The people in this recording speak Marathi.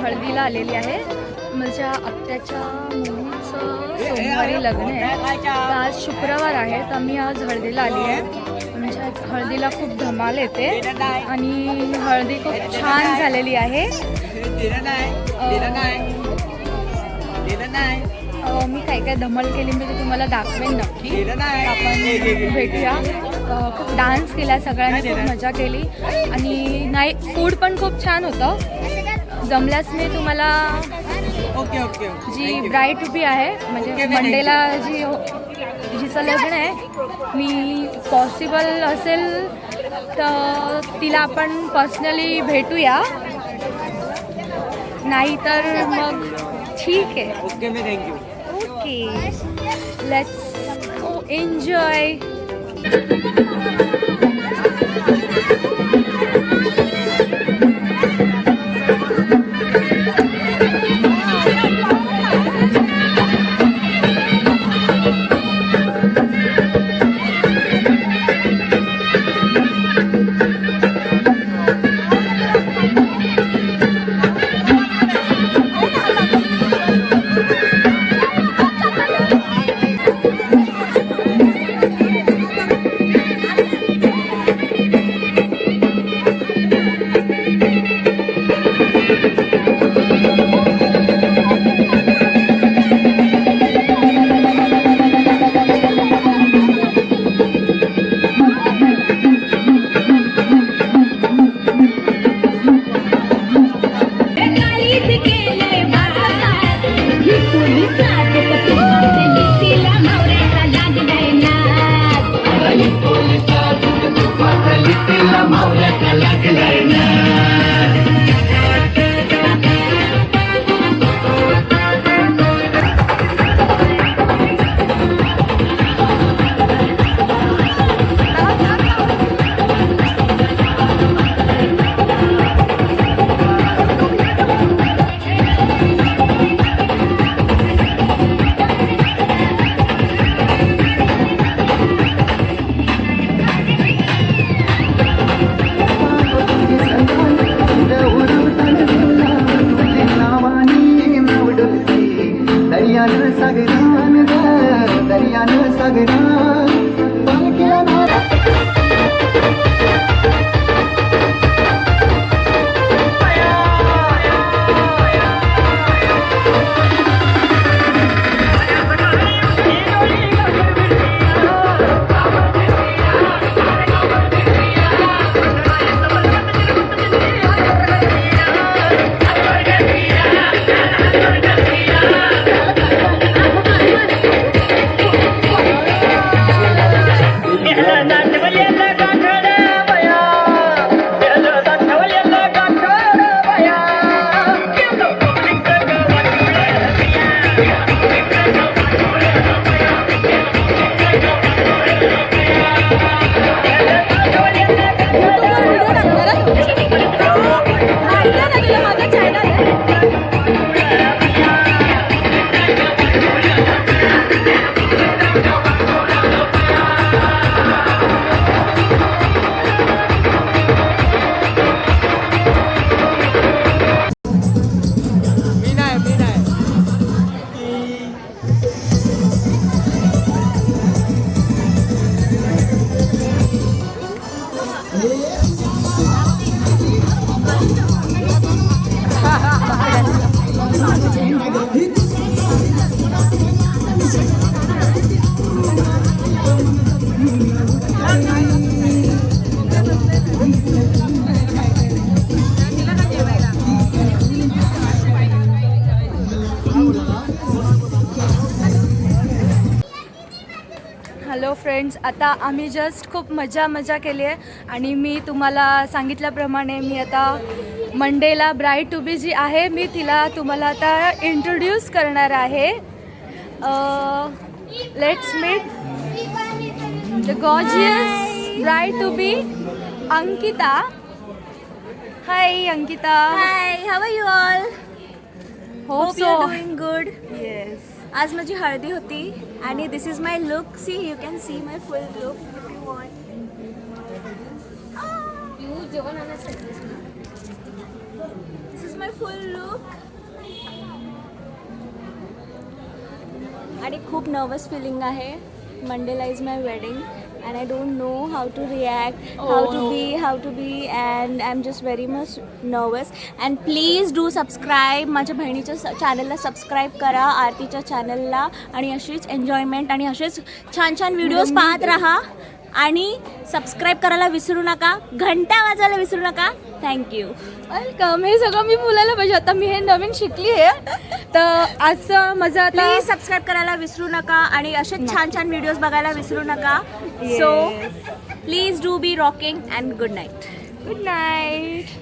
हळदीला आलेली आहे. माझ्या आत्याच्या मुलीचं सोमवारी लग्न आहे, तर आज शुक्रवार आहे, तर मी आज हळदीला आली आहे. आमच्या हळदीला खूप धमाल येते आणि हळदी खूप छान झालेली आहे. मी काय काय धमाल केली मी ते तुम्हाला दाखवेन नक्की. आपण भेटूया. खूप डान्स केला, सगळ्यांनी खूप मजा केली आणि नाही फूड पण खूप छान होतं. जमल्यास मी तुम्हाला जी ब्राईड टू बी आहे म्हणजे मंडेला जिचं लग्न आहे, मी पॉसिबल असेल तर तिला आपण पर्सनली भेटूया, नाही तर मग ठीक आहे. Okay me thank you. Okay, let's go enjoy. Hello friends, आता आम्ही जस्ट खूप मजा केली आहे आणि मी तुम्हाला सांगितल्याप्रमाणे मी आता मंडेला ब्राईड टू बी जी आहे मी तिला तुम्हाला आता इंट्रोड्यूस करणार आहे. Let's meet the gorgeous bride to be Ankita. Hi Ankita. Hi, how are you all? Hope you are doing good. Yes. आज माझी हळदी होती आणि this is my look. See, you can see my full look if you want. This is my full look. आणि खूप नर्वस फिलिंग आहे. मंडेला is my wedding and I don't know how to react, how to be and I'm just very much nervous. And please do subscribe. माझ्या बहिणीच्या चॅनलला सबस्क्राईब करा, आरतीच्या चॅनलला. आणि अशीच एन्जॉयमेंट आणि असेच छान छान व्हिडिओज पाहत राहा. आणि सबस्क्राईब करायला विसरू नका, घंटा वाजवायला विसरू नका. थँक्यू. वेलकम. हे सगळं मी बोलायला पाहिजे, आता मी हे नवीन शिकली आहे. तर आजचं माझं आता प्लीज सबस्क्राईब करायला विसरू नका आणि असेच छान छान व्हिडिओज बघायला विसरू नका. So please do B rocking and good night. Good night.